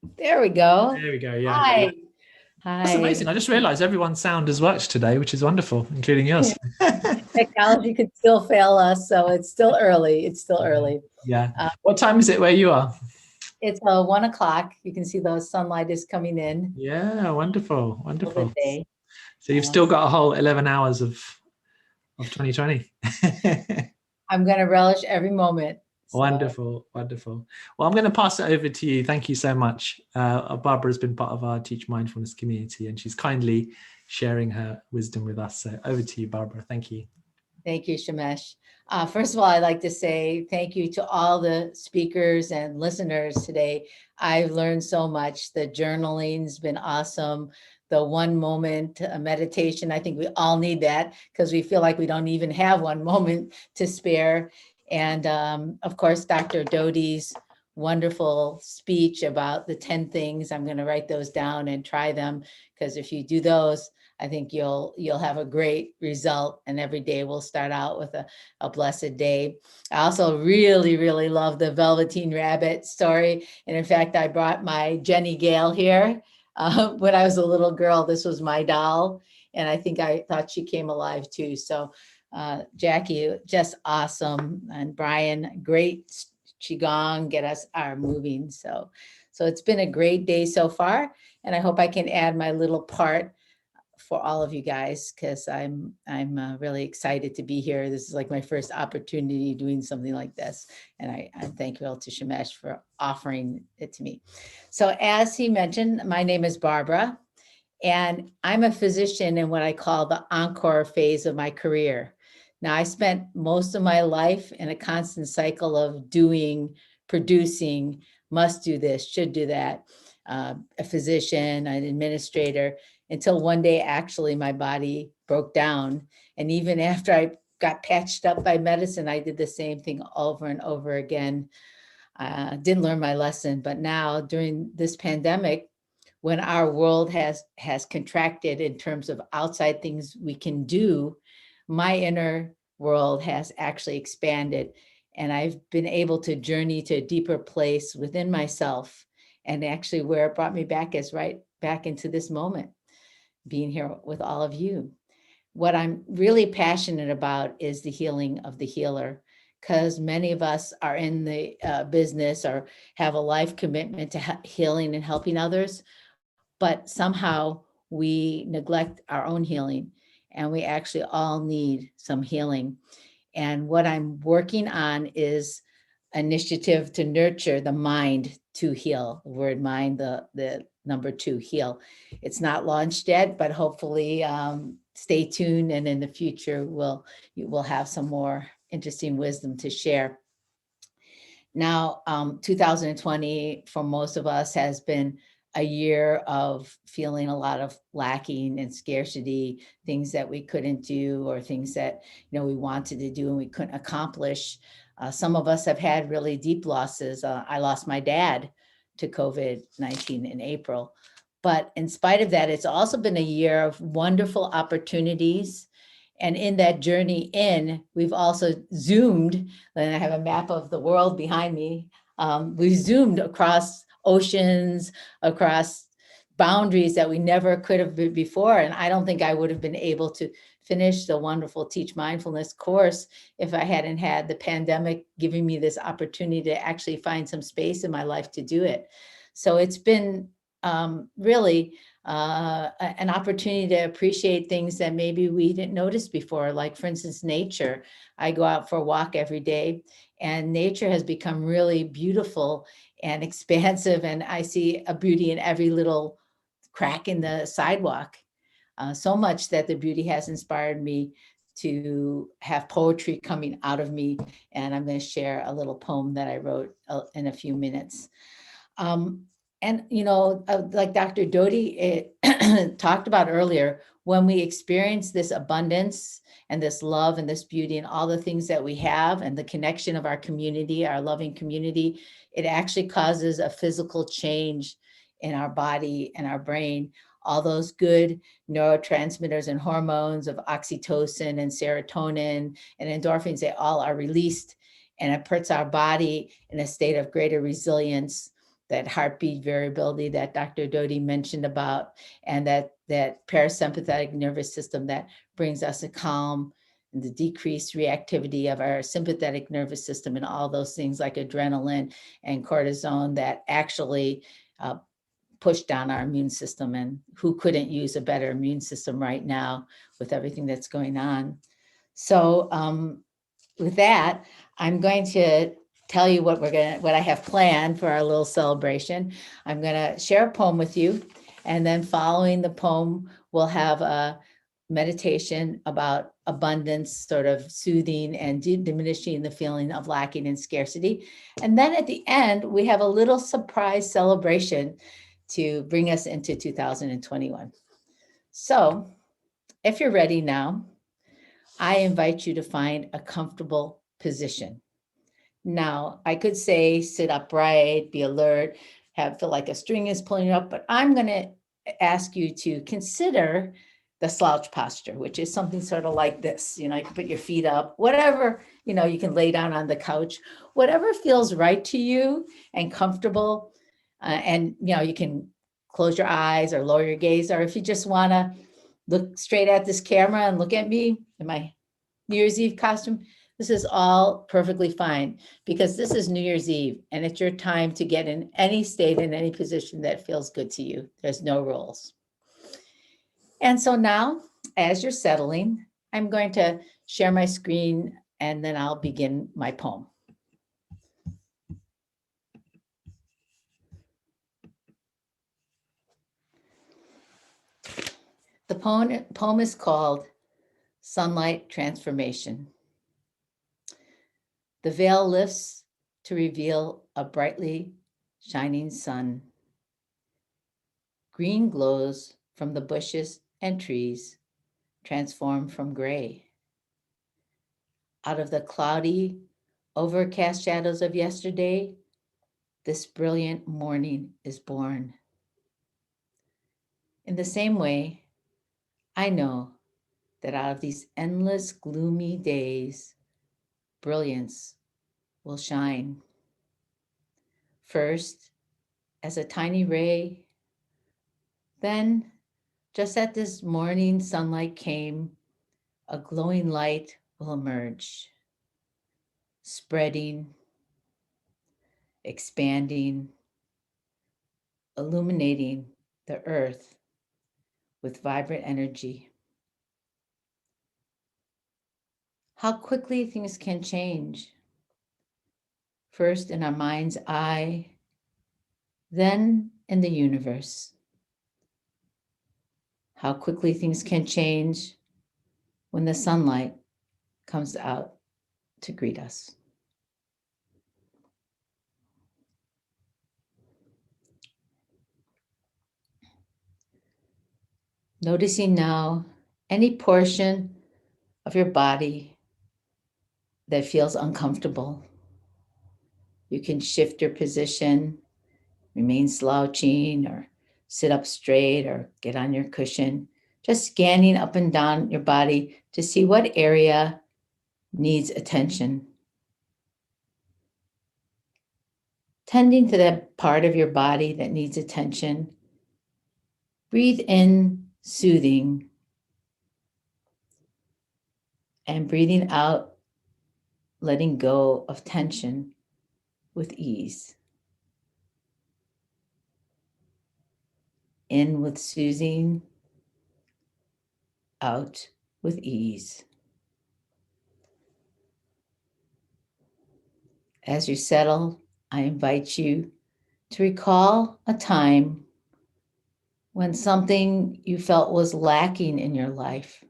There we go. There we go. Yeah. Hi. That's Hi. amazing. I just realized everyone's sound has worked today, which is wonderful, including yours. Technology could still fail us, so it's still early. It's still early. Yeah. Uh, What time is it where you are? it's 1 o'clock. You can see the sunlight is coming in Yeah, wonderful. over the Wonderful. day. So you've Uh, still got a whole 11 hours of 2020. I'm going to relish every moment. So Wonderful, wonderful. Well, I'm going to pass it over to you. Thank you so much. Barbara has been part of our Teach Mindfulness community, and she's kindly sharing her wisdom with us. So over to you, Barbara. Thank you. thank you, Shamesh. First of all, I'd like to say thank you to all the speakers and listeners today. I've learned so much. The journaling's been awesome. The one moment meditation, I think we all need that because we feel like we don't even have one moment to spare. And of course, Dr. Doty's wonderful speech about the 10 things. I'm going to write those down and try them because if you do those, I think you'll have a great result, and every day will start out with a blessed day. I also really, really love the Velveteen Rabbit story. And in fact, I brought my Jenny Gale here. When I was a little girl, this was my doll. And I think I thought she came alive too. So Jackie, just awesome. And Brian, great Qigong, get us our moving. So it's been a great day so far. And I hope I can add my little part for all of you guys because I'm really excited to be here. This is like my first opportunity doing something like this, and I'm thankful to Shamesh for offering it to me. So, as he mentioned, my name is Barbara, and I'm a physician in what I call the encore phase of my career. Now, I spent most of my life in a constant cycle of doing, producing, must do this, should do that, a physician, an administrator, until one day, actually, my body broke down. And even after I got patched up by medicine, I did the same thing over and over again. Didn't learn my lesson, but now during this pandemic, when our world has contracted in terms of outside things we can do, my inner world has actually expanded, and I've been able to journey to a deeper place within myself. And actually, where it brought me back is right back into this moment, being here with all of you. What I'm really passionate about is the healing of the healer, because many of us are in the business or have a life commitment to healing and helping others, but somehow we neglect our own healing, and we actually all need some healing. And what I'm working on is initiative to nurture the mind to heal. The word mind, the number two, heal. It's not launched yet, but hopefully stay tuned. And in the future, you will have some more interesting wisdom to share. Now, 2020 for most of us has been a year of feeling a lot of lacking and scarcity, things that we couldn't do or things that we wanted to do and we couldn't accomplish. Some of us have had really deep losses. I lost my dad to COVID-19 in April. But in spite of that, it's also been a year of wonderful opportunities. And in that journey we've also zoomed, and I have a map of the world behind me. We've zoomed across oceans, across boundaries that we never could have been before. And I don't think I would have been able to finish the wonderful Teach Mindfulness course if I hadn't had the pandemic giving me this opportunity to actually find some space in my life to do it. So it's been really an opportunity to appreciate things that maybe we didn't notice before. Like, for instance, nature. I go out for a walk every day, and nature has become really beautiful and expansive. And I see a beauty in every little crack in the sidewalk. So much that the beauty has inspired me to have poetry coming out of me. And I'm going to share a little poem that I wrote in a few minutes. Um, and, like Dr. Doty talked about earlier, when we experience this abundance and this love and this beauty and all the things that we have and the connection of our community, our loving community, it actually causes a physical change in our body and our brain. All those good neurotransmitters and hormones of oxytocin and serotonin and endorphins, they all are released, and it puts our body in a state of greater resilience. that heartbeat variability that Dr. Doty mentioned about, and that parasympathetic nervous system that brings us a calm and the decreased reactivity of our sympathetic nervous system, and all those things like adrenaline and cortisone that actually push down our immune system. And who couldn't use a better immune system right now with everything that's going on? So with that, I'm going to tell you what I have planned for our little celebration. I'm going to share a poem with you, and then following the poem, we'll have a meditation about abundance, sort of soothing and diminishing the feeling of lacking and scarcity. And then at the end, we have a little surprise celebration to bring us into 2021. So if you're ready now, I invite you to find a comfortable position. Now, I could say sit upright, be alert, feel like a string is pulling you up, but I'm going to ask you to consider the slouch posture, which is something sort of like this. You can put your feet up, whatever, you can lay down on the couch, whatever feels right to you and comfortable. And, you can close your eyes or lower your gaze, or if you just want to look straight at this camera and look at me in my New Year's Eve costume, this is all perfectly fine, because this is New Year's Eve and it's your time to get in any state, in any position that feels good to you. There's no rules. And so now, as you're settling, I'm going to share my screen and then I'll begin my poem. The poem is called Sunlight Transformation. The veil lifts to reveal a brightly shining sun. Green glows from the bushes and trees, transformed from gray. Out of the cloudy, overcast shadows of yesterday, this brilliant morning is born. In the same way, I know that out of these endless gloomy days, brilliance will shine. First, as a tiny ray, then, just as this morning sunlight came, a glowing light will emerge, spreading, expanding, illuminating the earth with vibrant energy. How quickly things can change. First in our mind's eye, then in the universe. How quickly things can change when the sunlight comes out to greet us. Noticing now any portion of your body that feels uncomfortable. You can shift your position, remain slouching, or sit up straight, or get on your cushion. Just scanning up and down your body to see what area needs attention. Tending to that part of your body that needs attention. Breathe in, soothing, and breathing out, letting go of tension with ease. In with soothing, out with ease. As you settle, I invite you to recall a time when something you felt was lacking in your life.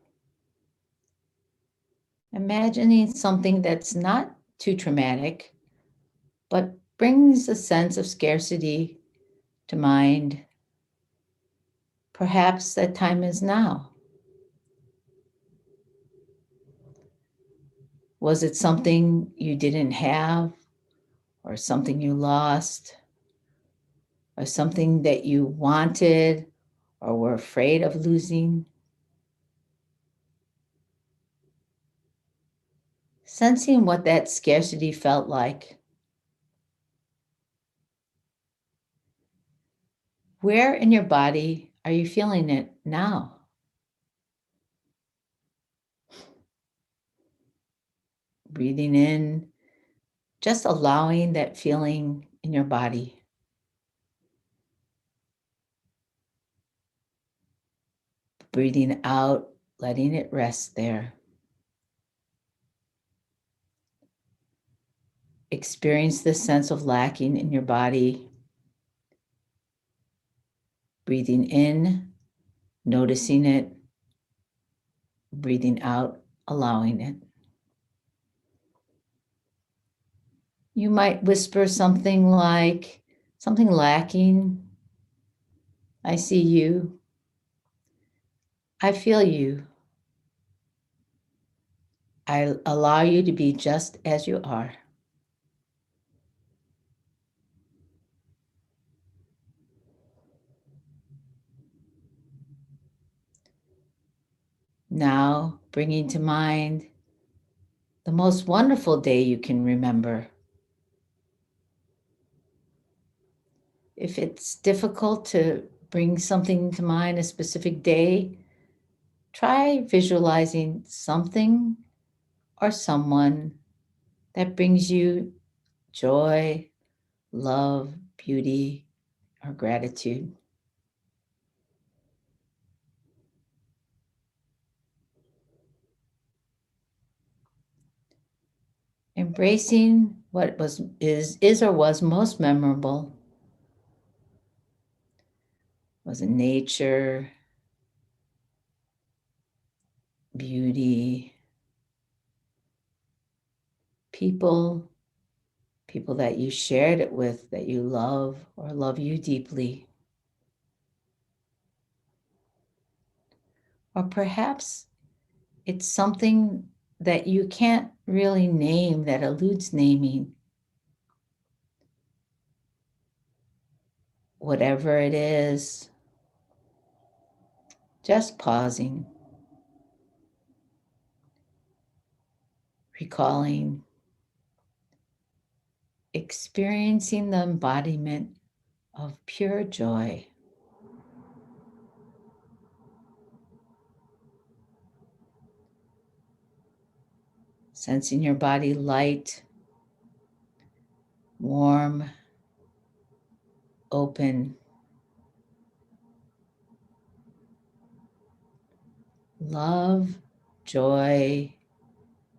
Imagining something that's not too traumatic, but brings a sense of scarcity to mind. Perhaps that time is now. Was it something you didn't have, or something you lost, or something that you wanted or were afraid of losing? Sensing what that scarcity felt like. Where in your body are you feeling it now? Breathing in, just allowing that feeling in your body. Breathing out, letting it rest there. Experience this sense of lacking in your body. Breathing in, noticing it. Breathing out, allowing it. You might whisper something like, something lacking. I see you. I feel you. I allow you to be just as you are. Now, bringing to mind the most wonderful day you can remember. If it's difficult to bring something to mind, a specific day, try visualizing something or someone that brings you joy, love, beauty, or gratitude. Embracing what is or was most memorable. Was it nature, beauty, people, people that you shared it with, that you love or love you deeply? Or perhaps it's something that you can't really name, that eludes naming. Whatever it is, just pausing, recalling, experiencing the embodiment of pure joy. Sensing your body light, warm, open, love, joy,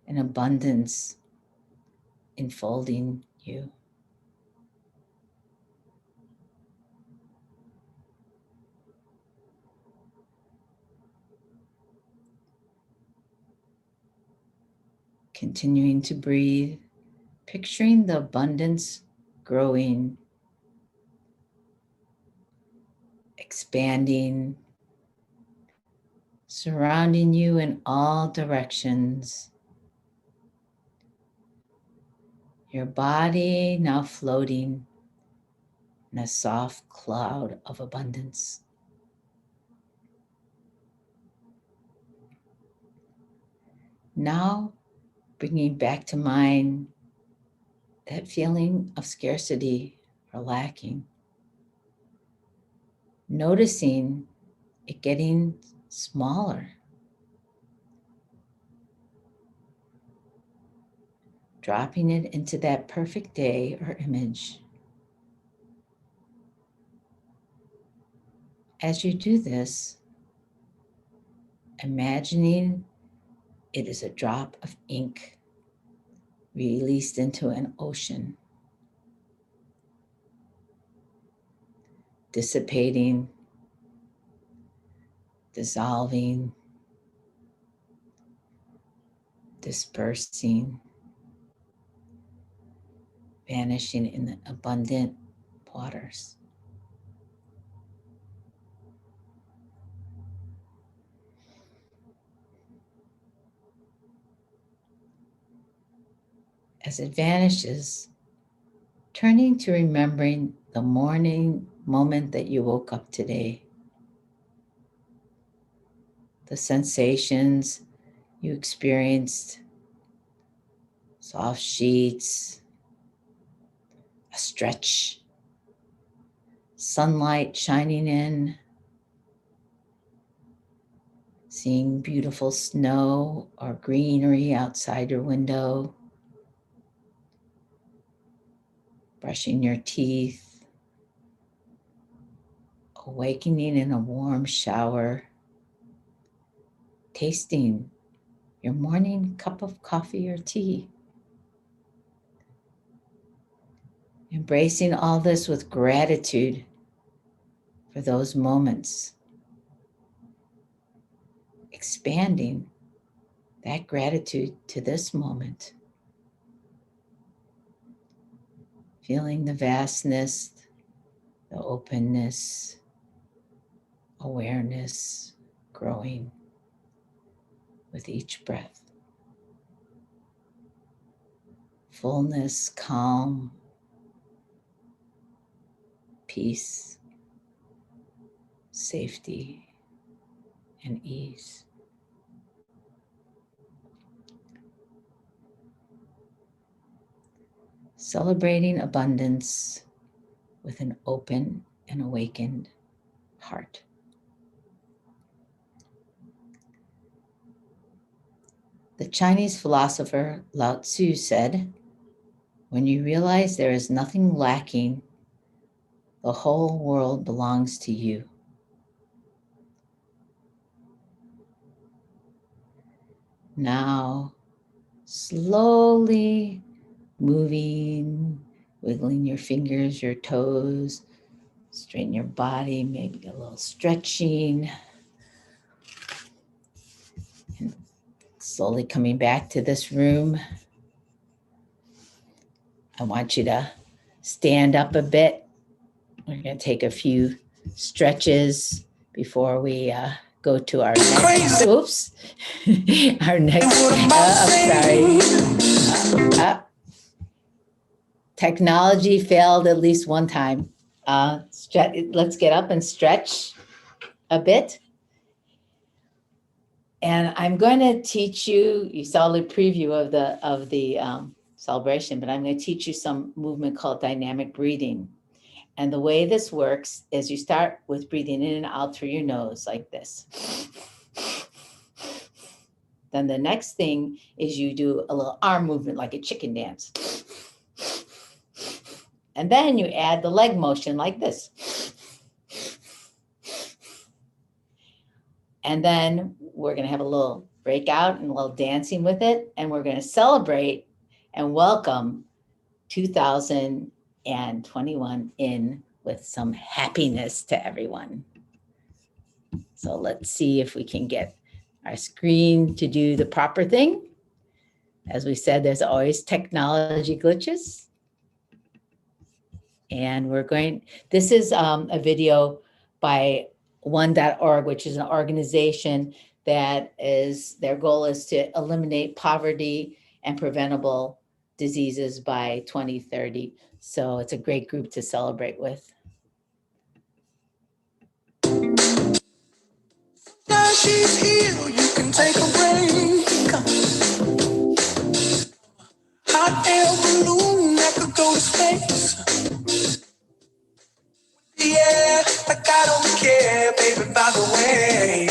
and abundance enfolding you. Continuing to breathe, picturing the abundance growing, expanding, surrounding you in all directions. Your body now floating in a soft cloud of abundance. Now, bringing back to mind that feeling of scarcity or lacking. Noticing it getting smaller. Dropping it into that perfect day or image. As you do this, imagining it is a drop of ink released into an ocean, dissipating, dissolving, dispersing, vanishing in the abundant waters. As it vanishes, turning to remembering the morning moment that you woke up today, the sensations you experienced, soft sheets, a stretch, sunlight shining in, seeing beautiful snow or greenery outside your window, brushing your teeth, awakening in a warm shower, tasting your morning cup of coffee or tea. Embracing all this with gratitude for those moments. Expanding that gratitude to this moment. Feeling the vastness, the openness, awareness growing with each breath. Fullness, calm, peace, safety, and ease. Celebrating abundance with an open and awakened heart. The Chinese philosopher Lao Tzu said, "When you realize there is nothing lacking, the whole world belongs to you." Now, slowly moving, wiggling your fingers, your toes, straighten your body, maybe a little stretching. And slowly coming back to this room. I want you to stand up a bit. We're going to take a few stretches before we go to our next. Oops. Our next. I'm sorry. Technology failed at least one time. Let's get up and stretch a bit. And I'm going to teach you. You saw the preview of the celebration, but I'm going to teach you some movement called dynamic breathing. And the way this works is you start with breathing in and out through your nose like this. Then the next thing is you do a little arm movement like a chicken dance. And then you add the leg motion like this. And then we're going to have a little breakout and a little dancing with it. And we're going to celebrate and welcome 2021 in with some happiness to everyone. So let's see if we can get our screen to do the proper thing. As we said, there's always technology glitches. And this is a video by one.org, which is an organization that their goal is to eliminate poverty and preventable diseases by 2030. So it's a great group to celebrate with. Now she's here, you can take a break. Hot air balloon that could go to space. Yeah, like I don't care, baby, by the way.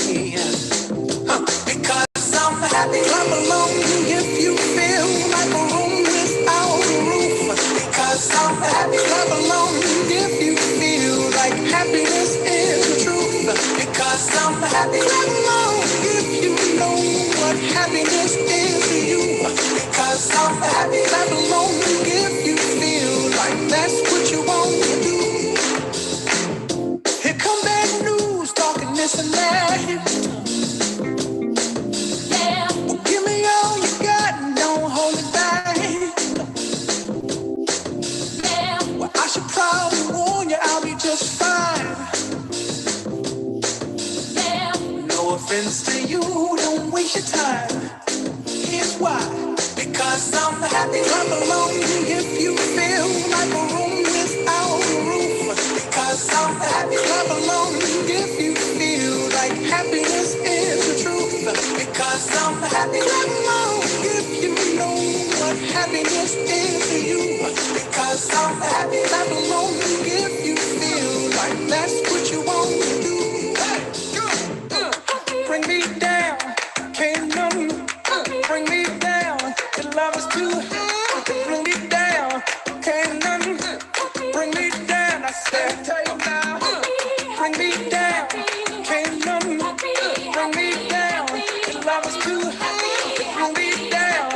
Because I'm happy. Clap along if you feel like a room without a roof. Because I'm happy. Clap along if you feel like happiness is the truth. Because I'm happy. Clap along if you know what happiness is to you. Because I'm happy. Clap along if you feel like that's what you want to do. Here come bad news, talking this and that. Yeah. Well, give me all you got and don't hold it back. Yeah. Well, I should probably warn you, I'll be just fine. Yeah. No offense to you, don't waste your time. Here's why. Because I'm happy. Clap along if you feel like a room without a roof. Because I'm happy. Clap along if you feel like happiness is the truth. Because I'm happy. Clap along if you know what happiness is to you. Because I'm happy. Clap along if you feel like said, tell you now, bring me down. Can't none bring me down. Your love is too high to bring me down.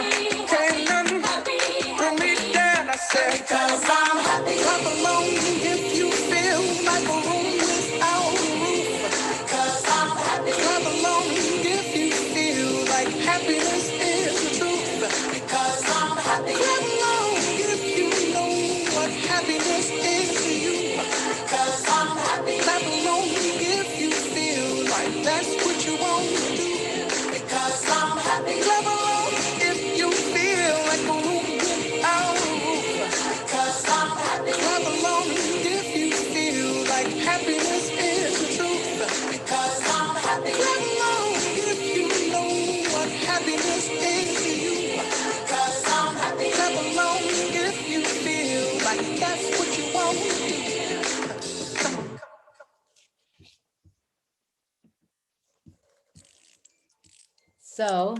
Can't none bring me down. I said, cause I'm happy. Clap along if you feel like a room without a roof. Cause I'm happy. Clap along if you feel like happiness is the truth. Because I'm happy. Clap along if you know what happiness is to you. Because I'm happy. Clap along if you feel like that's what you want to do. Because I'm happy. Clap along if you feel like a room without a roof. Because I'm happy. Clap along if you feel like happiness is the truth. Because I'm happy. Clap along if you know what happiness is to you. Because I'm happy. Clap along if you feel like that's what you want to do. So,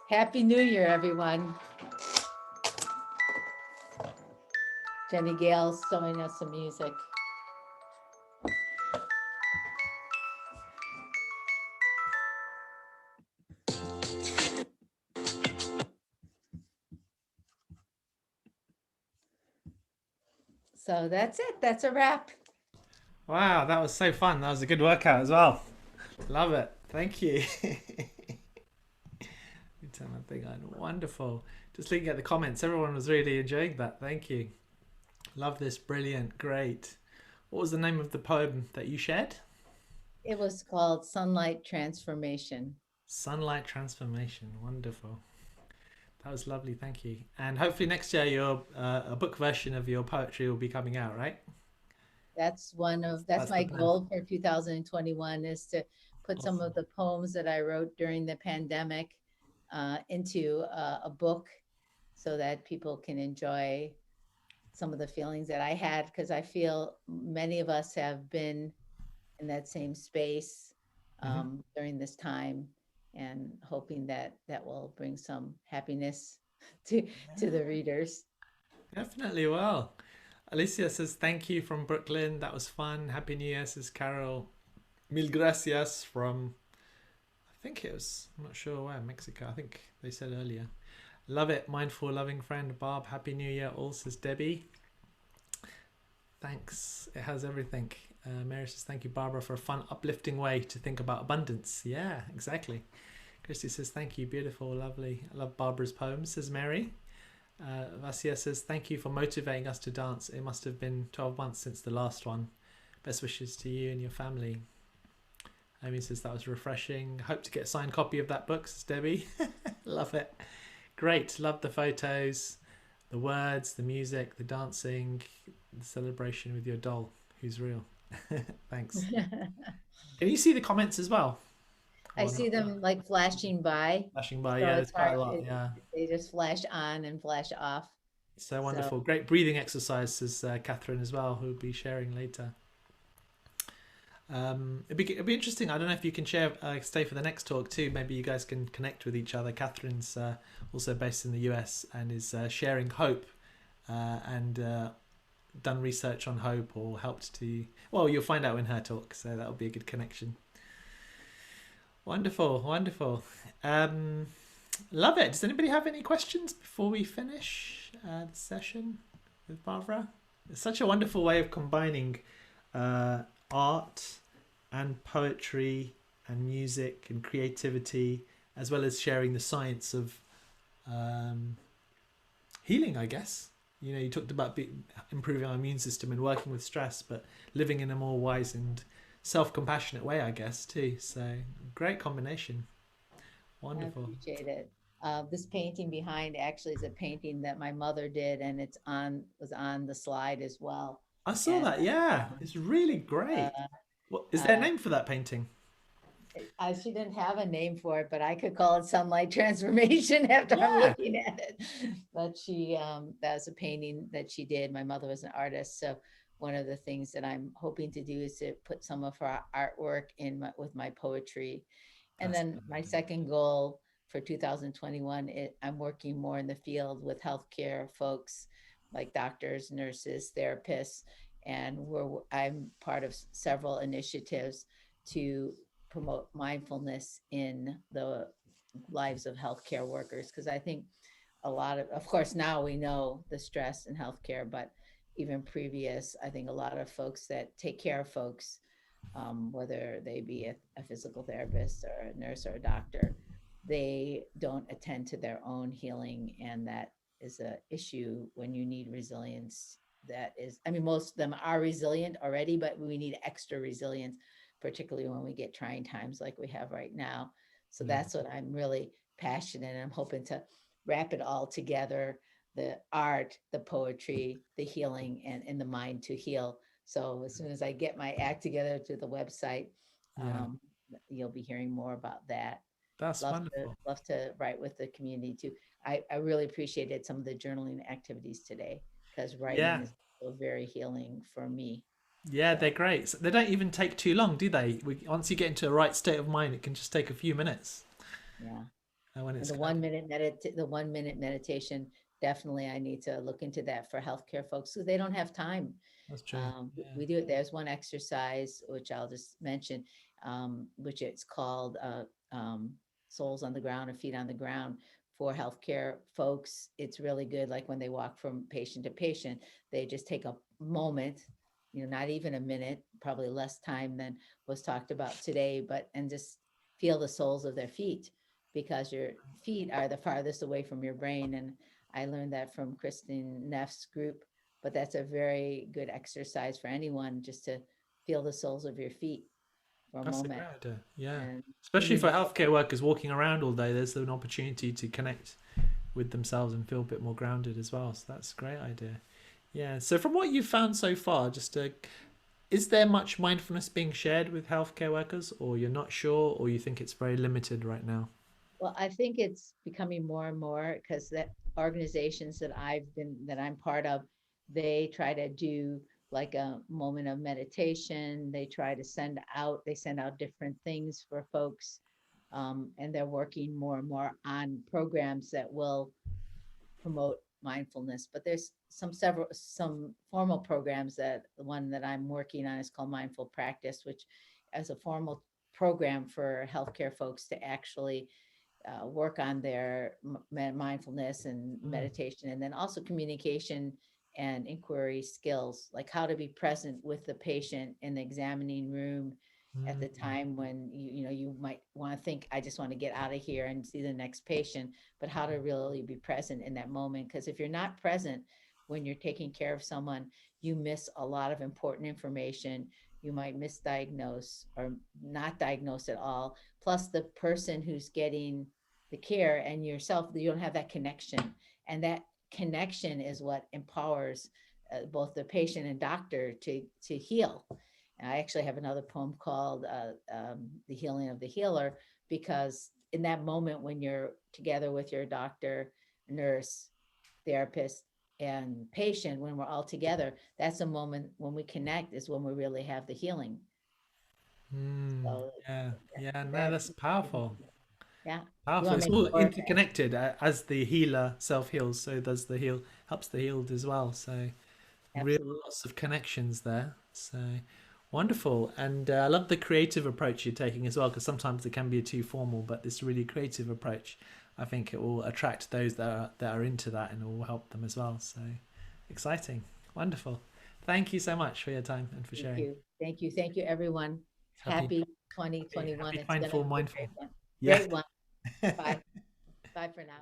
Happy New Year, everyone. Jenny Gale's showing us some music. So that's it. That's a wrap. Wow, that was so fun. That was a good workout as well. Love it. Thank you. Turn that thing on. Wonderful. Just looking at the comments, everyone was really enjoying that. Thank you. Love this. Brilliant. Great. What was the name of the poem that you shared? It was called Sunlight Transformation. Sunlight Transformation. Wonderful. That was lovely. Thank you. And hopefully next year your a book version of your poetry will be coming out, right? That's That's my the plan. goal for 2021 is to put some Awesome. of the poems that I wrote during the pandemic into a book so that people can enjoy some of the feelings that I had, because I feel many of us have been in that same space during this time, and hoping that that will bring some happiness to the readers. Definitely will. Alicia says thank you from Brooklyn. That was fun. Happy New Year, says Carol. Mil gracias from, I think it was, I'm not sure where, Mexico. I think they said earlier. Love it. Mindful, loving friend Barb. Happy New Year all, says Debbie. Thanks. It has everything. Mary says thank you, Barbara, for a fun, uplifting way to think about abundance. Yeah, exactly. Christy says thank you. Beautiful, lovely. I love Barbara's poems, says Mary. Vasia says thank you for motivating us to dance. It must have been 12 months since the last one. Best wishes to you and your family. Amy says that was refreshing. Hope to get a signed copy of that book, says Debbie. Love it. Great. Love the photos, the words, the music, the dancing, the celebration with your doll, who's real. Thanks. Can you see the comments as well? I see them like flashing by. Flashing by. So Yeah, it's there's quite a hard. lot. Yeah. They just flash on and flash off. So wonderful. Great breathing exercise, says Catherine as well, who will be sharing later. It'd be interesting. I don't know if you can stay for the next talk too. Maybe you guys can connect with each other. Catherine's also based in the US and is sharing hope and done research on hope, or helped to. Well, you'll find out in her talk, so that'll be a good connection. Wonderful, wonderful. Love it. Does anybody have any questions before we finish the session with Barbara? It's such a wonderful way of combining art and poetry and music and creativity, as well as sharing the science of healing, I guess. You know, you talked about improving our immune system and working with stress, but living in a more wise and self-compassionate way, I guess, too. So great combination. Wonderful. I appreciate it. This painting behind actually is a painting that my mother did, and was on the slide as well. I saw that. Yeah, it's really great. What is there a name for that painting? She didn't have a name for it, but I could call it Sunlight Transformation after I'm looking at it. But that was a painting that she did. My mother was an artist, so one of the things that I'm hoping to do is to put some of her artwork with my poetry. And then my second goal for 2021, I'm working more in the field with healthcare folks, like doctors, nurses, therapists, and I'm part of several initiatives to promote mindfulness in the lives of healthcare workers, because I think a lot of course, now we know the stress in healthcare, but even previous, I think a lot of folks that take care of folks, whether they be a physical therapist or a nurse or a doctor, they don't attend to their own healing. And that is a issue when you need resilience. That is, I mean, most of them are resilient already, but we need extra resilience, particularly when we get trying times like we have right now. So Yeah. that's what I'm really passionate. And I'm hoping to wrap it all together: the art, the poetry, the healing, and the mind to heal. So as soon as I get my act together to the website, Yeah. um, you'll be hearing more about that. That's wonderful. Love to write with the community too. I really appreciated some of the journaling activities today, because writing Yeah. is so very healing for me. Yeah, they're So great. So they don't even take too long, do they? Once you get into a right state of mind, it can just take a few minutes. yeah. When And it's kind of, the 1 minute meditation, definitely I need to look into that for healthcare folks because they don't have time. that's true. Yeah. We do it. There's one exercise which I'll just mention, which it's called "Souls on the Ground" or "Feet on the Ground" for healthcare folks. It's really good. Like when they walk from patient to patient, they just take a moment, not even a minute, probably less time than was talked about today, but and just feel the soles of their feet, because your feet are the farthest away from your brain. And I learned that from Kristen Neff's group, but that's a very good exercise for anyone, just to feel the soles of your feet for a That's a moment. great idea. Yeah. And Especially even for before, healthcare workers walking around all day, there's an opportunity to connect with themselves and feel a bit more grounded as well. So that's a great idea. Yeah. So from what you've found so far, is there much mindfulness being shared with healthcare workers, or you're not sure, or you think it's very limited right now? well, I think it's becoming more and more, because that organizations that I'm part of, they try to do like a moment of meditation. They send out different things for folks. And they're working more and more on programs that will promote mindfulness. But there's some formal programs. That the one that I'm working on is called Mindful Practice, which as a formal program for healthcare folks to actually work on their mindfulness and Mm, meditation, and then also communication and inquiry skills, like how to be present with the patient in the examining room at mm, the time when you might want to think, I just want to get out of here and see the next patient, but how to really be present in that moment. Because if you're not present when you're taking care of someone, you miss a lot of important information. You might misdiagnose or not diagnose at all. Plus, the person who's getting the care and yourself, you don't have that connection. And that connection is what empowers both the patient and doctor to heal. And I actually have another poem called "The Healing of the Healer," because in that moment when you're together with your doctor, nurse, therapist, and patient, when we're all together, that's a moment when we connect, is when we really have the healing. mm. So Yeah. Yeah. No, that, that's powerful. yeah. You Powerful. want It's me all more? interconnected. As the healer self heals, so does the heal helps the healed as well. So real Absolutely. lots of connections there. So wonderful, and I love the creative approach you're taking as well, because sometimes it can be too formal, but this really creative approach, I think it will attract those that are into that, and it will help them as well. So exciting, wonderful. Thank you so much for your time and for Thank sharing. you. Thank you. Thank you, everyone. Happy, Happy happy, 2021. happy It's going to mindful, be a mindful. great one. Yeah. Great one. Bye. Bye for now.